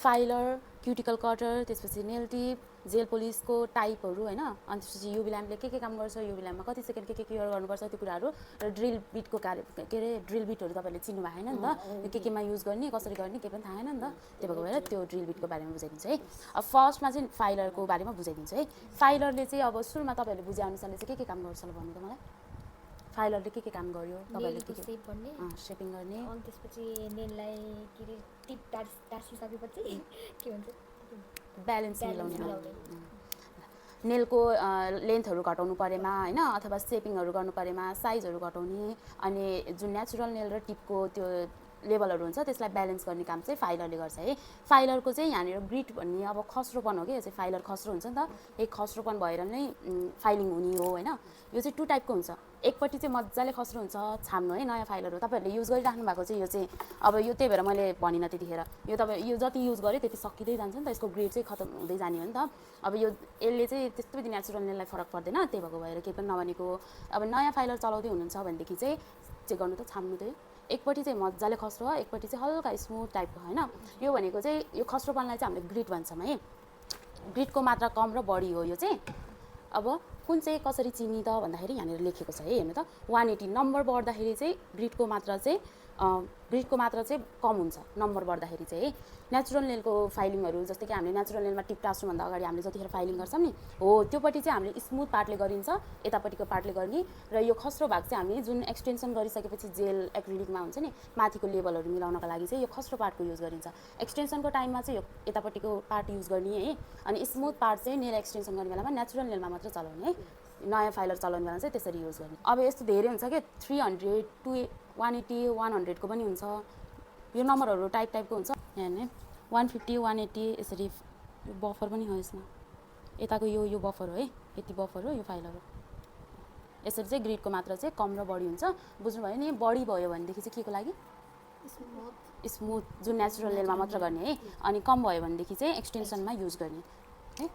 Filer, cuticle cutter, त्यसपछि nail tip, jail पोलिसको टाइपहरू होइन, अनि त्यसपछि युभी ल्याम्पले के काम गर्छ, युभी ल्याम्पमा कति सेकेन्ड के क्लियर गर्नुपर्छ त्यो कुराहरू, र ड्रिल बिटको कार्य के अरे ड्रिल बिटहरू तपाईँहरूले चिन्नु भएको छैन नि त, केमा युज गर्ने कसरी गर्ने केही पनि थाहा छैन नि त, त्यही भएको भएर त्यो ड्रिल बिटको बारेमा बुझाइदिन्छ है। अब फर्स्टमा चाहिँ फाइलरको बारेमा बुझाइदिन्छ है। फाइलरले चाहिँ अब सुरुमा तपाईँहरूले बुझेअनुसारले चाहिँ के काम गर्छ भन्नु त मलाई। फाइलरले के काम गर्यो तपाईँहरूले के सेपिङ गर्ने, अनि त्यसपछि नेललाई के अरे टिप टाँसिसकेपछि के भन्छ ब्यालेन्स मिलाउने, नेलको लेन्थहरू घटाउनु परेमा होइन, अथवा सेपिङहरू गर्नु परेमा साइजहरू घटाउने, अनि जुन नेचुरल नेल र टिपको त्यो लेभलहरू हुन्छ त्यसलाई ब्यालेन्स गर्ने काम चाहिँ फाइलरले गर्छ है। फाइलरको चाहिँ यहाँनिर ग्रिट भन्ने अब खस्रोपन हो कि, यो चाहिँ फाइलर खस्रो हुन्छ नि त, एक खस्रोपन भएर नै फाइलिङ हुने हो होइन। यो चाहिँ 2 टाइपको हुन्छ, एकपट्टि चाहिँ मजाले खस्रो हुन्छ छाम्नु है, नयाँ फाइलहरू तपाईँहरूले युज गरिराख्नु भएको चाहिँ यो चाहिँ अब यो त्यही भएर मैले भनिनँ त्यतिखेर, यो तपाईँ यो जति युज गर्यो त्यति सकिँदै जान्छ नि त, यसको ग्रेड चाहिँ खतम हुँदै जाने हो नि त। अब यो यसले चाहिँ त्यस्तो बित्ति नेचुरल नेललाई फरक पर्दैन, त्यही भएको भएर केही पनि नभनेको। अब नयाँ फाइलर चलाउँदै हुनुहुन्छ भनेदेखि चाहिँ चेक गर्नु त, छाम्नु त, एकपट्टि चाहिँ मजाले खस्रो, एकपट्टि चाहिँ हल्का स्मुथ टाइपको होइन। यो भनेको चाहिँ यो खस्रोपनलाई चाहिँ हामीले ग्रिड भन्छौँ है। ग्रिडको मात्रा कम र बढी हो यो चाहिँ। अब कुन चाहिँ कसरी चिनी त भन्दाखेरि यहाँनिर लेखेको छ है, हेर्नु त, 180 नम्बर बढ्दाखेरि चाहिँ ग्रिडको मात्रा चाहिँ कम हुन्छ नम्बर बढ्दाखेरि चाहिँ है। नेचुरल नेलको फाइलिङहरू जस्तै कि हामीले नेचुरल नेलमा टिप टाँस्नुभन्दा अगाडि हामीले जतिखेर फाइलिङ गर्छौँ नि हो, त्योपट्टि चाहिँ हामीले स्मुथ पार्टले गरिन्छ, यतापट्टिको पार्टले गर्ने, र यो खस्रो भाग चाहिँ हामी जुन एक्सटेन्सन गरिसकेपछि जेल एक्रिलिकमा हुन्छ नि माथिको लेभलहरू मिलाउनका लागि चाहिँ यो खस्रो पार्टको युज गरिन्छ। एक्सटेन्सनको टाइममा चाहिँ यो यतापट्टिको पार्ट युज गर्ने है, अनि स्मुथ पार्ट चाहिँ नेल एक्सटेन्सन गर्ने बेलामा नेचुरल नेलमा मात्र चलाउने है, नयाँ फाइलर चलाउने बेला चाहिँ त्यसरी युज गर्ने। अब यस्तो धेरै हुन्छ कि 300, 180, 100 को पनि हुन्छ, यो नम्बरहरू टाइपको हुन्छ। यहाँ 150, 180 यसरी बफर पनि हो यसमा, यताको यो बफर हो है, यति बफर हो, यो फाइलर हो। यसरी चाहिँ ग्रिडको मात्रा चाहिँ कम र बढी हुन्छ, बुझ्नुभयो नि। बढी भयो भनेदेखि चाहिँ के को लागि, स्मुथ जुन नेचुरल नेलमा मात्र गर्ने है, अनि कम भयो भनेदेखि चाहिँ एक्सटेन्सनमा युज गर्ने है।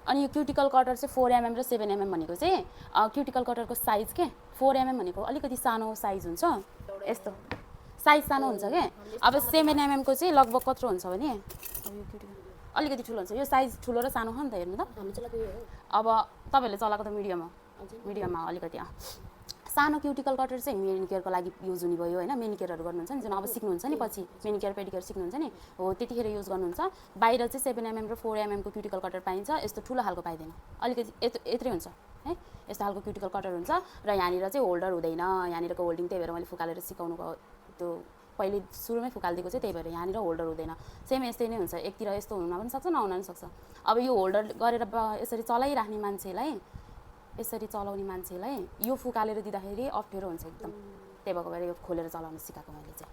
अनि यो क्युटिकल कटर चाहिँ 4mm र 7mm भनेको चाहिँ क्युटिकल कटरको साइज के 4mm भनेको अलिकति सानो साइज हुन्छ, यस्तो साइज सानो हुन्छ क्या। अब 7mm को चाहिँ लगभग कत्रो हुन्छ भने अब यो क्युटिकल अलिकति ठुलो हुन्छ, यो साइज ठुलो र सानो हो नि त, हेर्नु त। अब तपाईँहरूले चलाएको त मिडियममा अलिकति सानो क्युटिकल कटर चाहिँ मेनिकेयरको लागि युज हुने भयो होइन। मेनिकेयरहरू गर्नुहुन्छ नि, जुन अब सिक्नुहुन्छ नि पछि मेनिकेयर पेडिकेयर सिक्नुहुन्छ नि हो, त्यतिखेर युज गर्नुहुन्छ। बाहिर चाहिँ 7mm र 4mm को क्युटिकल कटर पाइन्छ, यस्तो ठुलो खालको पाइँदैन, अलिकति यत्रै हुन्छ है, यस्तो खालको क्युटिकल कटर हुन्छ। र यहाँनिर चाहिँ होल्डर हुँदैन, यहाँनिरको होल्डिङ त्यही भएर मैले फुकालेर सिकाउनुको त्यो पहिले सुरुमै फुकालिदिएको चाहिँ, त्यही भएर यहाँनिर होल्डर हुँदैन। सेम यस्तै नै हुन्छ, एकतिर यस्तो हुन पनि सक्छ नहुन पनि सक्छ। अब यो होल्डर गरेर यसरी चलाइराख्ने मान्छेलाई, यसरी चलाउने मान्छेलाई यो फुकालेर दिँदाखेरि अप्ठ्यारो हुन्छ एकदम, त्यही भएको भएर यो खोलेर चलाउन सिकाएको मैले चाहिँ।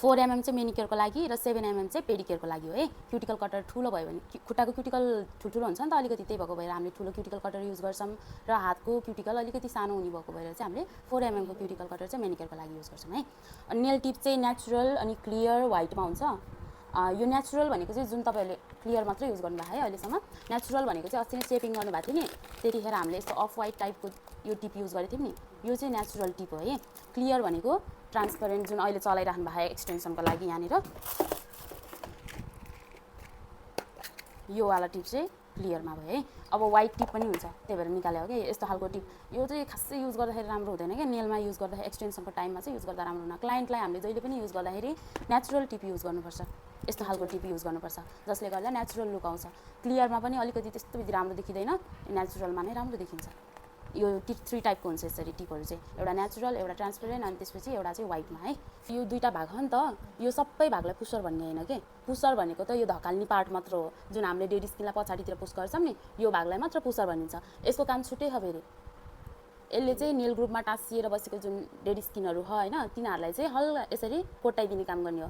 4mm चाहिँ मेनिकेयरको लागि र 7mm चाहिँ पेडिकेयरको लागि हो है। क्युटिकल कटर ठुलो भयो भने खुट्टाको क्युटिकल ठुल्ठुलो हुन्छ नि त अलिकति, त्यही भएको भएर हामीले ठुलो क्युटिकल कटर युज गर्छौँ, र हातको क्युटिकल अलिकति सानो हुने भएको भएर चाहिँ हामीले 4mm को क्युटिकल कटर चाहिँ मेनिकेयरको लागि युज गर्छौँ है। अनि नेल टिप चाहिँ नेचुरल अनि क्लियर वाइटमा हुन्छ। यो नेचुरल भनेको चाहिँ जुन तपाईँहरूले क्लियर मात्रै युज गर्नुभएको है अहिलेसम्म। नेचुरल भनेको चाहिँ अस्ति नै सेपिङ गर्नुभएको थियो नि, त्यतिखेर हामीले यस्तो अफ वाइट टाइपको यो टिप युज गरेको थियौँ नि, यो चाहिँ नेचुरल टिप हो है। क्लियर भनेको ट्रान्सपरेन्ट जुन अहिले चलाइराख्नु भएको एक्सटेन्सनको लागि यहाँनिर यो वाला टिप चाहिँ क्लियरमा भयो है। अब वाइट टिप पनि हुन्छ, त्यही भएर निकाल्यो हो कि यस्तो खालको टिप। यो चाहिँ खासै युज गर्दाखेरि राम्रो हुँदैन क्या, नेलमा युज गर्दाखेरि एक्सटेन्सनको टाइममा चाहिँ युज गर्दा राम्रो हुन। क्लाइन्टलाई हामीले जहिले पनि युज गर्दाखेरि नेचुरल टिप युज गर्नुपर्छ, यस्तो खालको टिप युज गर्नुपर्छ जसले गर्दा नेचुरल लुक आउँछ। क्लियरमा पनि अलिकति त्यस्तो विधि राम्रो देखिँदैन, नेचुरलमा नै राम्रो देखिन्छ। यो 3 टाइपको हुन्छ यसरी टिपहरू चाहिँ, एउटा नेचुरल, एउटा ट्रान्सपेरेन्ट, अनि त्यसपछि एउटा चाहिँ वाइटमा है। यो 2टा भाग हो नि त, यो सबै भागलाई पुसर भन्ने होइन कि। पुसर भनेको त यो धकाल्ने पार्ट मात्र हो, जुन हामीले डेड स्किनलाई पछाडितिर पुस गर्छौँ नि, यो भागलाई मात्र पुसर भनिन्छ। यसको काम छुट्टै छ फेरि, यसले चाहिँ नेल ग्रुपमा टाँसिएर बसेको जुन डेड स्किनहरू हो होइन, तिनीहरूलाई चाहिँ हल्का यसरी कोट्टाइदिने काम गर्ने हो।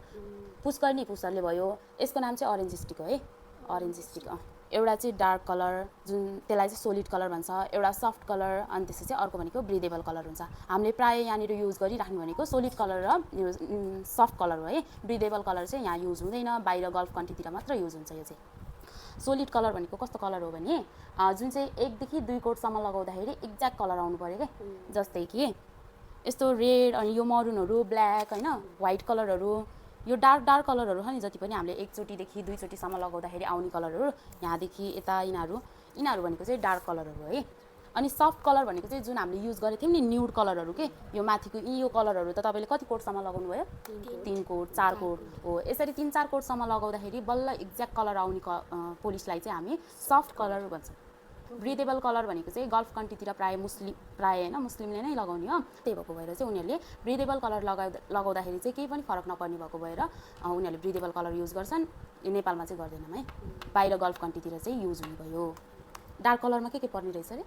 पुस गर्ने पुसरले भयो। यसको नाम चाहिँ अरेन्ज स्टिक हो है, अरेन्ज स्टिक। एउटा चाहिँ डार्क कलर जुन त्यसलाई चाहिँ सोलिड कलर भन्छ, एउटा सफ्ट कलर, अनि त्यसपछि चाहिँ अर्को भनेको ब्रिदेबल कलर हुन्छ। हामीले प्रायः यहाँनिर युज गरिराख्ने भनेको सोलिड कलर र सफ्ट कलर हो है। ब्रिदेबल कलर चाहिँ यहाँ युज हुँदैन, बाहिर गल्फ कन्ट्रीतिर मात्र युज हुन्छ यो चाहिँ। सोलिड कलर भनेको कस्तो कलर हो भने जुन चाहिँ 1 देखि 2 कोटसम्म लगाउँदाखेरि एक्ज्याक्ट कलर आउनु पऱ्यो क्या। जस्तै कि यस्तो रेड, अनि यो मरुनहरू, ब्ल्याक होइन, व्हाइट कलरहरू, यो डार्क कलरहरू छ नि जति पनि हामीले एकचोटिदेखि दुईचोटिसम्म लगाउँदाखेरि आउने कलरहरू यहाँदेखि यता यिनीहरू भनेको चाहिँ डार्क कलरहरू है। अनि सफ्ट कलर भनेको चाहिँ जुन हामीले युज गरेको थियौँ नि न्युड कलरहरू के यो माथिको यो कलरहरू त तपाईँले कति कोटसम्म लगाउनु भयो 3 कोट 4 कोट हो। यसरी 3-4 कोटसम्म लगाउँदाखेरि बल्ल एक्ज्याक्ट कलर आउने पोलिसलाई चाहिँ हामी सफ्ट कलर भन्छौँ। ब्रिदेबल कलर भनेको चाहिँ गल्फ कन्ट्रीतिर प्रायः होइन मुस्लिमले नै लगाउने हो। त्यही भएको भएर चाहिँ उनीहरूले ब्रिदेबल कलर लगाउँदाखेरि चाहिँ केही पनि फरक नपर्ने भएको भएर उनीहरूले ब्रिदेबल कलर युज गर्छन्। यो नेपालमा चाहिँ गर्दैनौँ है, बाहिर गल्फ कन्ट्रीतिर चाहिँ युज हुने भयो। डार्क कलरमा के पर्ने रहेछ अरे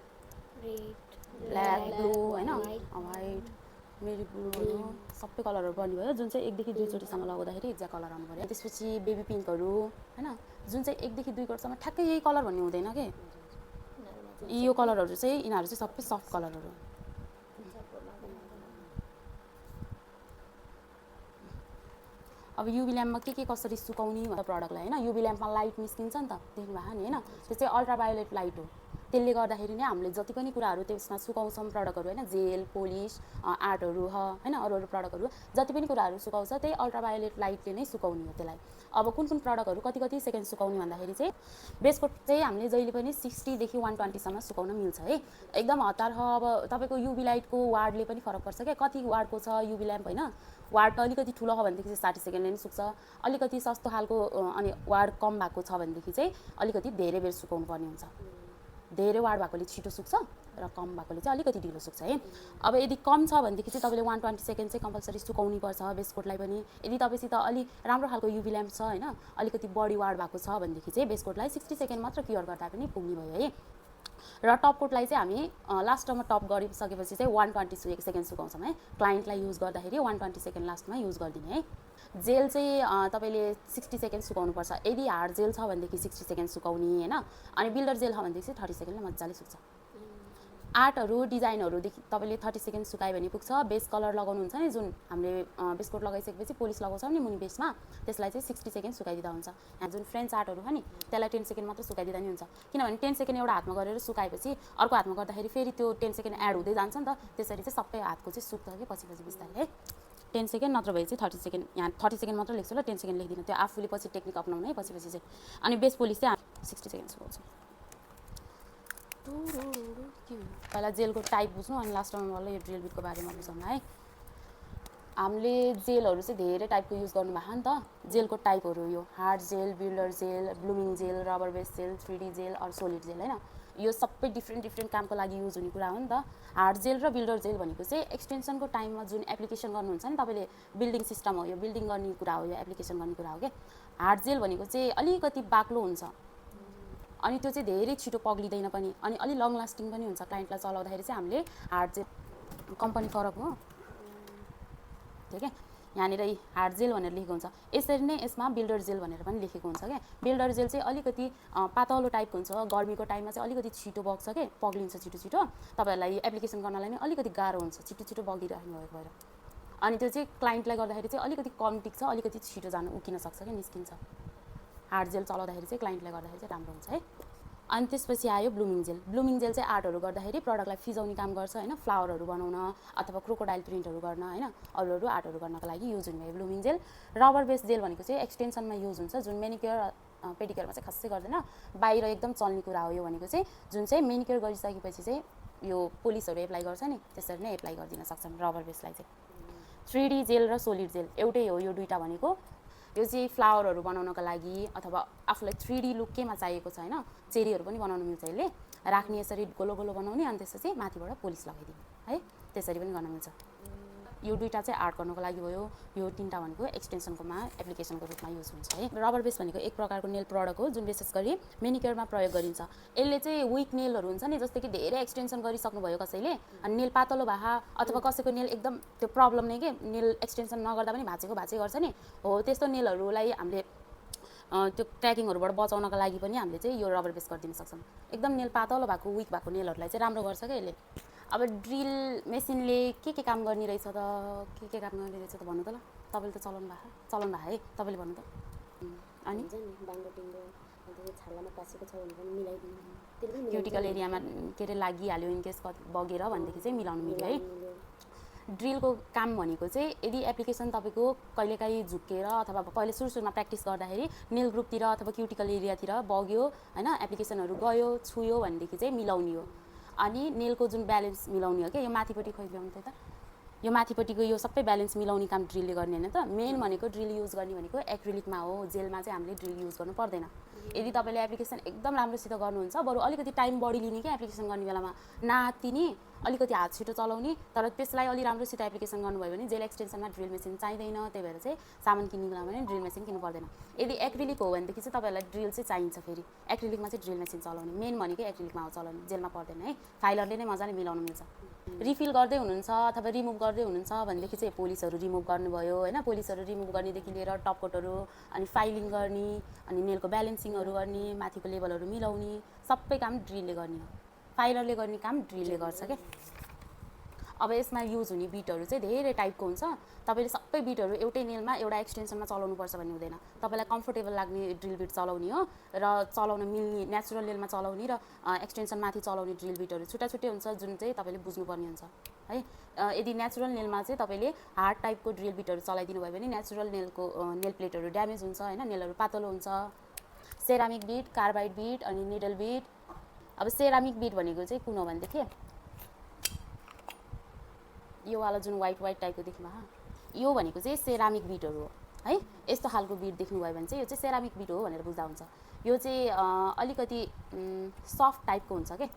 ब्ल्याक ब्लू होइन वाइट मेरी ब्लू सबै कलरहरू पर्ने भयो जुन चाहिँ 1 देखि 2 चोटिसम्म लगाउँदाखेरि एक्ज्याक्ट कलर आउनु पऱ्यो। त्यसपछि बेबी पिङ्कहरू होइन जुन चाहिँ 1 देखि 2 कोटसम्म ठ्याक्कै यही कलर भन्ने हुँदैन के। यो कलरहरू चाहिँ यिनीहरू चाहिँ सबै सफ्ट कलरहरू। अब युभी ल्याम्पमा के कसरी सुकाउने भन्दा प्रडक्टलाई होइन युभी ल्याम्पमा लाइट निस्किन्छ नि त देख्नुभएको नि होइन त्यो चाहिँ अल्ट्राभायोलेट लाइट हो। त्यसले गर्दाखेरि नै हामीले जति पनि कुराहरू त्यसमा सुकाउँछौँ प्रडक्टहरू होइन जेल पोलिस आर्टहरू होइन अरू प्रडक्टहरू जति पनि कुराहरू सुकाउँछ त्यही अल्ट्राभायोलेट लाइटले नै सुकाउने हो त्यसलाई। अब कुन प्रडक्टहरू कति सेकेन्ड सुकाउने भन्दाखेरि चाहिँ बेसकोट चाहिँ हामीले जहिले पनि 60 देखि 120सम्म सुकाउन मिल्छ है। एकदम हतार अब तपाईँको युभी लाइटको वार्डले पनि फरक पर्छ क्या कति वार्डको छ युभी ल्याम्प होइन। वार्ड त अलिकति ठुलो छ भनेदेखि चाहिँ 60 सेकेन्डले नै सुक्छ। अलिकति सस्तो खालको अनि वार्ड कम भएको छ भनेदेखि चाहिँ अलिकति धेरै बेर सुकाउनु पर्ने हुन्छ। धेरै वार्ड भएकोले छिटो सुक्छ र कम भएकोले चाहिँ अलिकति ढिलो सुक्छ है। अब यदि कम छ भनेदेखि चाहिँ तपाईँले 120 सेकेन्ड चाहिँ कम्पलसरी सुकाउनु पर्छ बेसकोटलाई पनि। यदि तपाईँसित अलि राम्रो खालको युभी ल्याम्प छ होइन अलिकति बढी वार्ड भएको छ भनेदेखि चाहिँ बेसकोटलाई 60 सेकेन्ड मात्र क्योर गर्दा पनि पुग्ने भयो है। र टप कोटलाई चाहिँ हामी लास्टमा टप गरिसकेपछि चाहिँ 120 सेकेन्ड सुकाउँछौँ है। क्लाइन्टलाई युज गर्दाखेरि 120 सेकेन्ड लास्टमा युज गरिदिने है। जेल चाहिँ तपाईँले 60 सेकेन्ड सुकाउनुपर्छ। यदि हार्ड जेल छ भनेदेखि 60 सेकेन्ड सुकाउने होइन अनि बिल्डर जेल छ भनेदेखि चाहिँ 30 सेकेन्डले मजाले सुक्छ। आर्टहरू डिजाइनहरूदेखि तपाईँले 30 सेकेन्ड सुकायो भने पुग्छ। बेस कलर लगाउनुहुन्छ नि जुन हामीले बेसकोट लगाइसकेपछि पोलिस लगाउँछौँ नि मुनि बेसमा त्यसलाई चाहिँ 60 सेकेन्ड सुकाइदिँदा हुन्छ। यहाँ जुन फ्रेन्च आर्टहरू छ नि त्यसलाई 10 सेकेन्ड मात्र सुकाइदिँदा नि हुन्छ किनभने 10 सेकेन्ड एउटा हातमा गरेर सुकाएपछि अर्को हातमा गर्दाखेरि फेरि त्यो 10 सेकेन्ड एड हुँदै जान्छ नि त। त्यसरी चाहिँ सबै हातको चाहिँ सुक्छ कि पछि बिस्तारै है। 10 सेकेन्ड नत्र भए चाहिँ 30 सेकेन्ड यहाँ 30 सेकेन्ड मात्र लेख्छु ल 10 सेकेन्ड लेख्दिनँ त्यो आफूले पछि टेक्निक अपनाउनु है पछि चाहिँ। अनि बेस पोलिस चाहिँ 60 सेकेन्ड सुकाउँछ। पहिला जेलको टाइप बुझ्नु अनि लास्टमा मलाई यो ड्रिल बिटको बारेमा बुझाउनु है। हामीले जेलहरू चाहिँ धेरै टाइपको युज गर्नुभएको नि त। जेलको टाइपहरू यो hard gel builder gel blooming gel rubber base gel 3D gel अरू सोलिड जेल होइन यो सबै डिफ्रेन्ट कामको लागि युज हुने कुरा हो नि त। हार्ड जेल र बिल्डर जेल भनेको चाहिँ एक्सटेन्सनको टाइममा जुन एप्लिकेसन गर्नुहुन्छ नि तपाईँले बिल्डिङ सिस्टम हो यो बिल्डिङ गर्ने कुरा हो यो एप्लिकेसन गर्ने कुरा हो क्या। हार्ड जेल भनेको चाहिँ अलिकति बाक्लो हुन्छ अनि त्यो चाहिँ धेरै छिटो पग्लिँदैन पनि अनि अलि लङ लास्टिङ पनि हुन्छ। क्लाइन्टलाई चलाउँदाखेरि चाहिँ हामीले हार्ड जेल कम्पनी फरक हो ठीक है। यहाँनिर हार्ड जेल भनेर लेखेको हुन्छ यसरी नै यसमा बिल्डर जेल भनेर पनि लेखेको हुन्छ क्या। बिल्डर जेल चाहिँ अलिकति पातलो टाइपको हुन्छ गर्मीको टाइममा चाहिँ अलिकति छिटो बग्छ के पग्लिन्छ छिटो तपाईँहरूलाई एप्लिकेसन गर्नलाई नै अलिकति गाह्रो हुन्छ छिटो बगिराख्नु भएको भएर। अनि त्यो चाहिँ क्लाइन्टलाई गर्दाखेरि चाहिँ अलिकति कम टिक्छ अलिकति छिटो जानु उकिन सक्छ क्या निस्किन्छ। हार्ड जेल चलाउँदाखेरि चाहिँ क्लाइन्टलाई गर्दाखेरि चाहिँ राम्रो हुन्छ है। अनि त्यसपछि आयो ब्लुमिङ जेल चाहिँ आर्टहरू गर्दाखेरि प्रडक्टलाई फिजाउने काम गर्छ होइन फ्लावरहरू बनाउन अथवा क्रोकोडाइल प्रिन्टहरू गर्न होइन अरू आर्टहरू गर्नको लागि युज हुने भयो ब्लुमिङ जेल। रबर बेस जेल भनेको चाहिँ एक्सटेन्सनमा युज हुन्छ जुन मेनिक्योर पेडिक्योरमा चाहिँ खासै गर्दैन बाहिर एकदम चल्ने कुरा हो। यो भनेको चाहिँ जुन चाहिँ मेनिक्योर गरिसकेपछि चाहिँ यो पोलिसहरू एप्लाई गर्छ नि त्यसरी नै एप्लाई गरिदिन सक्छन् रबर बेसलाई चाहिँ। 3D जेल र सोलिड जेल एउटै हो यो दुईवटा भनेको। यो चाहिँ फ्लावरहरू बनाउनको लागि अथवा आफूलाई 3D लुक केमा चाहिएको छ होइन चेरीहरू पनि बनाउनु मिल्छ यसले राख्ने यसरी गोलो बनाउने अनि त्यसपछि माथिबाट पोलिस लगाइदिने है त्यसरी पनि गर्न मिल्छ। यो दुईवटा चाहिँ आर्ट गर्नको लागि भयो यो तीनवटा भनेको एक्सटेन्सनकोमा एप्लिकेसनको रूपमा युज हुन्छ है। रबर बेस भनेको एक प्रकारको नेल प्रडक्ट हो जुन विशेष गरी मेनिक्योरमा प्रयोग गरिन्छ। यसले चाहिँ विक नेलहरू हुन्छ नि जस्तै कि धेरै एक्सटेन्सन गरिसक्नु भयो कसैले अनि नेल पातलो भए अथवा कसैको नेल एकदम त्यो प्रब्लम नै के नेल एक्सटेन्सन नगर्दा पनि भाँचेको गर्छ नि हो त्यस्तो नेलहरूलाई हामीले त्यो ट्र्याकिङहरूबाट बचाउनको लागि पनि हामीले चाहिँ यो रबर बेस गरिदिन सक्छौँ। एकदम नेल पातलो भएको विक भएको नेलहरूलाई चाहिँ राम्रो गर्छ क्या यसले। अब ड्रिल मेसिनले के काम गर्ने रहेछ त के काम गर्ने रहेछ त भन्नु त ल तपाईँले त चलाउनु भएको है तपाईँले भन्नु त। अनि क्युटिकल एरियामा के अरे लागिहाल्यो इनकेस बगेर भनेदेखि चाहिँ मिलाउनु मिल्यो है। ड्रिलको काम भनेको चाहिँ यदि एप्लिकेसन तपाईँको कहिलेकाहीँ झुक्केर अथवा पहिले सुरुमा प्र्याक्टिस गर्दाखेरि नेल ग्रुपतिर अथवा क्युटिकल एरियातिर बग्यो होइन एप्लिकेसनहरू गयो छुयो भनेदेखि चाहिँ मिलाउने हो अनि नेलको जुन ब्यालेन्स मिलाउने हो क्या यो माथिपट्टि खोइ ल्याउनु त यो माथिपट्टिको यो सबै ब्यालेन्स मिलाउने काम ड्रिलले गर्ने होइन त मेन भनेको ड्रिल युज गर्ने भनेको एक्रिलिकमा हो जेलमा चाहिँ हामीले ड्रिल युज गर्नु पर्दैन यदि तपाईँले एप्लिकेसन एकदम राम्रोसित गर्नुहुन्छ बरु अलिकति टाइम बढी लिने क्या एप्लिकेसन गर्ने बेलामा नातिनी अलिकति हात छिटो चलाउने तर त्यसलाई अलि राम्रोसित एप्लिकेसन गर्नुभयो भने जेल एक्सटेन्सनमा ड्रिल मेसिन चाहिँदैन त्यही भएर चाहिँ सामान किन्नुको लागि भने ड्रिल मेसिन किन्नु पर्दैन यदि एक्रिलिक हो भनेदेखि चाहिँ तपाईँलाई ड्रिल चाहिँ चाहिन्छ फेरि एक्रिलिकमा चाहिँ ड्रिल मेसिन चलाउने मेन भनेको एक्रिलिकमा हो चलाउने जेलमा पर्दैन है फाइलरले नै मजाले मिलाउनु मिल्छ रिफिल गर्दै हुनुहुन्छ अथवा रिमुभ गर्दै हुनुहुन्छ भनेदेखि चाहिँ पोलिसहरू रिमुभ गर्नुभयो होइन पोलिसहरू रिमुभ गर्नेदेखि लिएर टपकोटहरू अनि फाइलिङ गर्ने अनि नेलको ब्यालेन्सिङहरू गर्ने माथिको लेभलहरू मिलाउने सबै काम ड्रिलले गर्ने हो फाइलरले गर्ने काम ड्रिलले गर्छ क्या अब यसमा युज हुने बिटहरू चाहिँ धेरै टाइपको हुन्छ तपाईँले सबै बिटहरू एउटै नेलमा एउटा एक्सटेन्सनमा चलाउनुपर्छ भन्ने हुँदैन तपाईँलाई कम्फोर्टेबल लाग्ने ड्रिल बिट चलाउने हो र चलाउन मिल्ने नेचुरल नेलमा चलाउने र एक्सटेन्सनमाथि चलाउने ड्रिल बिटहरू छुट्टा छुट्टै हुन्छ जुन चाहिँ तपाईँले बुझ्नुपर्ने हुन्छ है यदि नेचुरल नेलमा चाहिँ तपाईँले हार्ड टाइपको ड्रिल बिटहरू चलाइदिनु भयो भने नेचुरल नेलको नेल प्लेटहरू ड्यामेज हुन्छ होइन नेलहरू पातलो हुन्छ सेरामिक बिट कार्बाइड बिट अनि निडल बिट अब सेरामिक बिट भनेको चाहिँ कुन हो भनेदेखि यो वाला जुन वाइट टाइपको देख्नुभयो यो भनेको चाहिँ सेरामिक बिटहरू हो है यस्तो खालको बिट देख्नुभयो भने चाहिँ यो चाहिँ सेरामिक बिट हो भनेर बुझ्दा हुन्छ यो चाहिँ अलिकति सफ्ट टाइपको हुन्छ क्या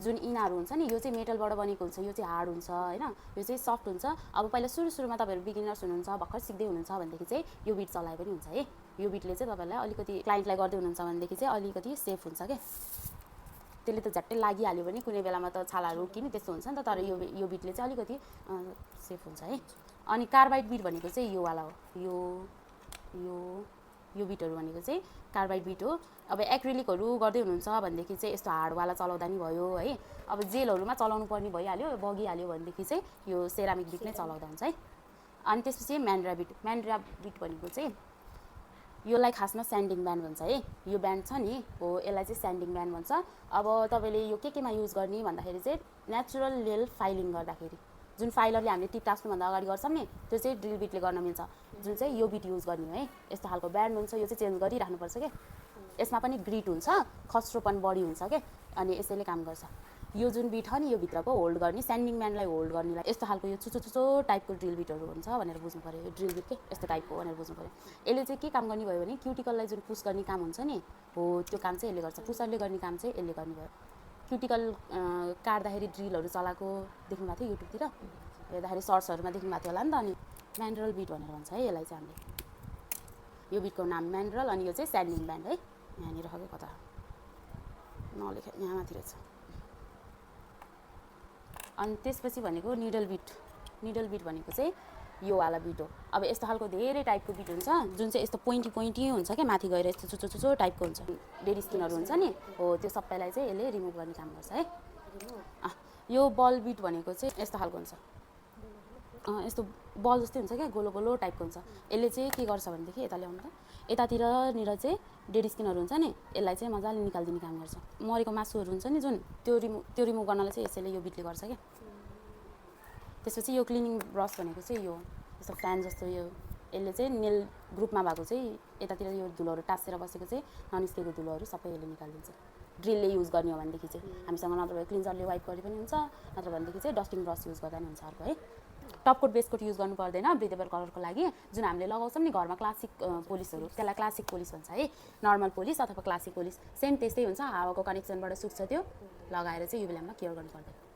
जुन इनाहरू हुन्छ नि यो चाहिँ मेटलबाट बनेको हुन्छ यो चाहिँ हार्ड हुन्छ होइन यो चाहिँ सफ्ट हुन्छ अब पहिला सुरुमा तपाईँहरू बिगिनर्स हुनुहुन्छ भर्खर सिक्दै हुनुहुन्छ भनेदेखि चाहिँ यो बिट चलाए पनि हुन्छ है यो बिटले चाहिँ तपाईँलाई अलिकति क्लाइन्टलाई गर्दै हुनुहुन्छ भनेदेखि चाहिँ अलिकति सेफ हुन्छ क्या त्यसले त झट्टै लागिहाल्यो भने कुनै बेलामा त छालाहरू किन त्यस्तो हुन्छ नि त तर यो बिटले चाहिँ अलिकति सेफ हुन्छ है अनि कार्बाइड बिट भनेको चाहिँ यो वाला हो यो बिटहरू भनेको चाहिँ कार्बाइड बिट हो अब एक्रिलिकहरू गर्दै हुनुहुन्छ भनेदेखि चाहिँ यस्तो हार्डवाला चलाउँदा नि भयो है अब जेलहरूमा चलाउनु पर्ने भइहाल्यो बगिहाल्यो भनेदेखि चाहिँ यो सेरामिक बिट नै चलाउँदा हुन्छ है अनि त्यसपछि म्यान्ड्रा बिट भनेको चाहिँ योलाई खासमा स्यान्डिङ ब्यान्ड भन्छ है यो ब्यान्ड छ नि हो यसलाई चाहिँ स्यान्डिङ ब्यान्ड भन्छ अब तपाईँले यो केमा युज गर्ने भन्दाखेरि चाहिँ नेचुरल नेल फाइलिङ गर्दाखेरि जुन फाइलरले हामीले टिप टास्नुभन्दा अगाडि गर्छौँ नि त्यो चाहिँ ड्रिल बिटले गर्न मिल्छ जुन चाहिँ यो बिट युज गर्ने है यस्तो खालको ब्यान्ड हुन्छ यो चाहिँ चेन्ज गरिराख्नुपर्छ क्या यसमा पनि ग्रिट हुन्छ खस्रोपन बढी हुन्छ क्या अनि यसैले काम गर्छ यो जुन बिट छ नि यो भित्रको होल्ड गर्ने स्यान्डिङ ब्यान्डलाई होल्ड गर्नेलाई यस्तो खालको यो छुचो टाइपको ड्रिल बिटहरू हुन्छ भनेर बुझ्नु पऱ्यो यो ड्रिल बिट के यस्तो टाइपको भनेर बुझ्नु पऱ्यो यसले चाहिँ के काम गर्ने भयो भने क्युटिकललाई जुन पुस गर्ने काम हुन्छ नि हो त्यो काम चाहिँ यसले गर्छ पुसरले गर्ने काम चाहिँ यसले गर्ने भयो क्युटिकल काट्दाखेरि ड्रिलहरू चलाएको देख्नुभएको थियो युट्युबतिर हेर्दाखेरि सर्ट्सहरूमा देख्नुभएको थियो होला नि त अनि म्यान्ड्रल बिट भनेर भन्छ है यसलाई चाहिँ हामीले यो बिटको नाम म्यान्ड्रल अनि यो चाहिँ स्यान्डिङ ब्यान्ड है यहाँनिर हो कि कता नलेखे यहाँ माथि रहेछ अनि त्यसपछि भनेको निडल बिट भनेको चाहिँ यो वाला बिट हो अब यस्तो खालको धेरै टाइपको बिट हुन्छ जुन चाहिँ यस्तो पोइन्टी हुन्छ क्या माथि गएर यस्तो छुचो टाइपको हुन्छ डेड स्किनहरू हुन्छ नि हो त्यो सबैलाई चाहिँ यसले रिमुभ गर्ने काम गर्छ है यो बल बिट भनेको चाहिँ यस्तो खालको हुन्छ यस्तो बल जस्तै हुन्छ क्या गोलो टाइपको हुन्छ यसले चाहिँ के गर्छ भनेदेखि यता ल्याउनु त यतातिरनिर चाहिँ डेड स्किनहरू हुन्छ नि यसलाई चाहिँ मजाले निकालिदिने काम गर्छ मरेको मासुहरू हुन्छ नि जुन त्यो रिमुभ गर्नलाई चाहिँ यसैले यो बिटले गर्छ क्या त्यसपछि यो क्लिनिङ ब्रस भनेको चाहिँ यो यस्तो फ्यान जस्तो यो यसले चाहिँ नेल ग्रुपमा भएको चाहिँ यतातिर यो धुलोहरू टाँसेर बसेको चाहिँ ननिस्केको धुलोहरू सबै यसले निकालिदिन्छ ड्रिलले युज गर्ने हो भनेदेखि चाहिँ हामीसँग नत्र भए क्लिन्जरले वाइप गरे पनि हुन्छ नत्र भनेदेखि चाहिँ डस्टिङ ब्रस युज गर्दा नि हुन्छ अर्को है टपकोट बेसकोट युज गर्नु पर्दैन ब्रिदेबल कलरको लागि जुन हामीले लगाउँछौँ नि घरमा क्लासिक पोलिसहरू त्यसलाई क्लासिक पोलिस भन्छ है नर्मल पोलिस अथवा क्लासिक पोलिस सेम त्यस्तै हुन्छ हावाको कनेक्सनबाट सुक्छ त्यो लगाएर चाहिँ युभी ल्याम्पमा केयर गर्नु पर्दैन